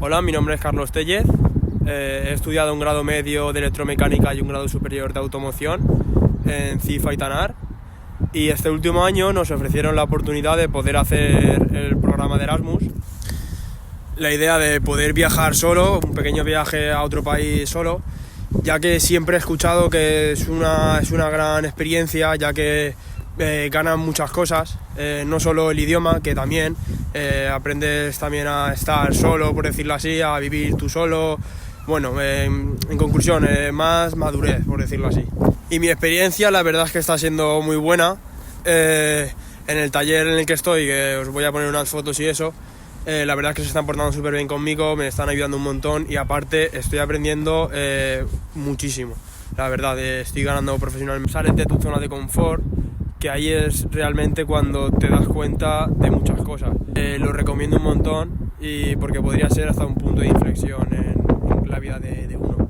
Hola, mi nombre es Carlos Tellez, he estudiado un grado medio de electromecánica y un grado superior de automoción en CIFA y TANAR, y este último año nos ofrecieron la oportunidad de poder hacer el programa de Erasmus. La idea de poder viajar solo, un pequeño viaje a otro país solo, ya que siempre he escuchado que es una gran experiencia, ya que ganan muchas cosas, no solo el idioma, que también aprendes también a estar solo, por decirlo así, a vivir tú solo. Bueno, en conclusión, más madurez, por decirlo así. Y mi experiencia, la verdad es que está siendo muy buena. En el taller en el que estoy, que os voy a poner unas fotos y eso, la verdad es que se están portando súper bien conmigo, me están ayudando un montón y aparte estoy aprendiendo muchísimo. La verdad, estoy ganando profesionalmente. Sales de tu zona de confort, que ahí es realmente cuando te das cuenta de muchas cosas. Lo recomiendo un montón y porque podría ser hasta un punto de inflexión en la vida de uno.